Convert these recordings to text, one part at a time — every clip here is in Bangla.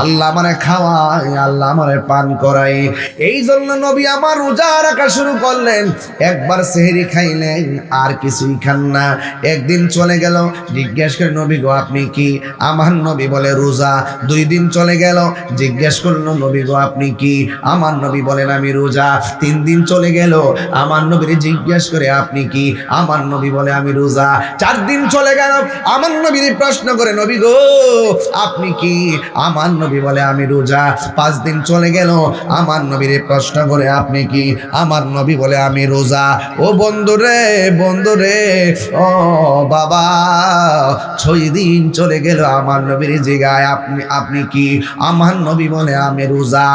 আল্লাহ আমারে খাওয়ায়, আল্লাহ আমারে পান করায়। এই জন্য নবী আমার রোজা রাখা শুরু করলেন। একবার সেহরি খাইলেন, আর কিছুই খান না। একদিন চলে গেল, জিজ্ঞেস করে নবী গো আপনি কি? আমার নবী বলে রোজা। 2 দিন চলে গেল, জিজ্ঞেস করলো নবী গো আপনি কি? আমার নবী বলেন আমি রোজা। 3 দিন চলে গেল, আমার নবীর জিজ্ঞেস করে আপনি কি? আমার নবী বলে আমি রোজা। 4 দিন চলে গেল, আমার নবীর প্রশ্ন করে নবী গো আপনি কি? আমার নবী বলে আমি রোজা। 5 দিন চলে গেল, আমার নবীর প্রশ্ন করে আপনি কি? আমার নবী বলে আমি রোজা। ও বন্ধুরে, বন্ধুরে, ও বাবা, 6 দিন চলে গেল, আমার নবীর জিগায় আপনি কি? আমার নবী বলে আমি রোজা।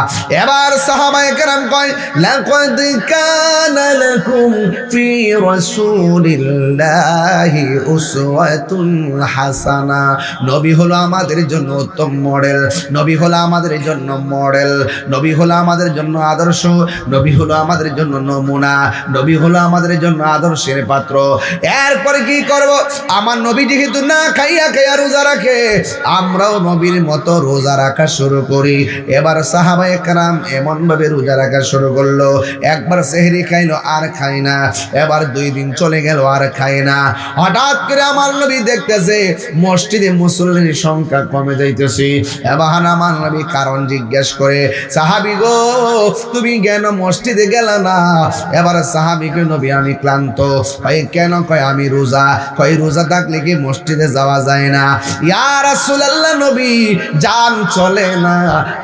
এবার সাহাবায়ে কেরাম কয় লাকাদ কানা লাকুম ফি রাসূলিল্লাহি উসওয়াতুন হাসানা। নবী হলো আমাদের জন্য উত্তম মডেল, নবী হলো আমাদের জন্য মডেল, নবী হলো আমাদের জন্য আদর্শ, নবী হলো আমাদের জন্য নমুনা, নবী হলো আমাদের জন্য আদর্শের পাত্র। এরপরে কি করব? আমার নবী যেহেতু না খাইয়া খাইয়া রোজা রাখে, আমরাও নবীর মতো রোজা রাখা শুরু করি। এবার সাহাবায়ে কেরাম এমন ভাবে রোজা রাখা শুরু করলো, একবার সেহরি খাইলো আর খায় না, এবার 2 দিন চলে গেল আর খায় না। হঠাৎ করে আমার নবী দেখতেছে মসজিদে মুসল্লির সংখ্যা কমে যাইতেছে। এবার আমার নবী কারণ জিজ্ঞেস করে, সাহাবী গো তুমি কেন মসজিদে গেলা না? এবার সাহাবী কয় নবী আমি ক্লান্ত। কয় কেন? কয় আমি রোজা। কয় রোজা থাকলে কি মসজিদে যাওয়া যায় না? ইয়া রাসূলুল্লাহ নবী জান চলে না,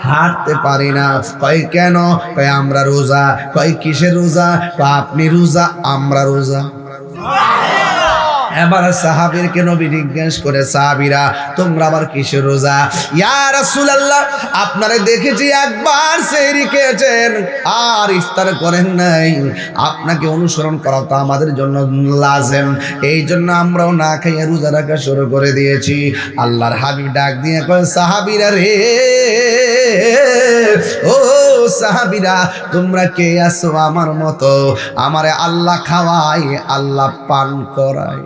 হাঁটতে পারি না। কয় কেন? কয় আমরা রোজা। কয় কিসের রোজা? কয় আপনি রোজা, আমরা রোজা। এবার সাহাবীরকে নবী জিজ্ঞেস করে, সাহাবীরা তোমরা আবার কিসের রোজা? ইয়া রাসূলুল্লাহ আপনারে দেখেছি একবার সেহরি খেয়েছেন আর ইফতার করেন নাই, আপনাকে অনুসরণ করা তো আমাদের জন্য লাজেম, এই জন্য আমরাও না খাইয়ে রোজা রাখা শুরু করে দিয়েছি। আল্লাহর হাবিব ডাক দিয়ে কয়, সাহাবীরা রে, ও সাহাবীরা তোমরা কে আছো আমার মতো? আমারে আল্লাহ খাওয়ায়, আল্লাহ পান করায়।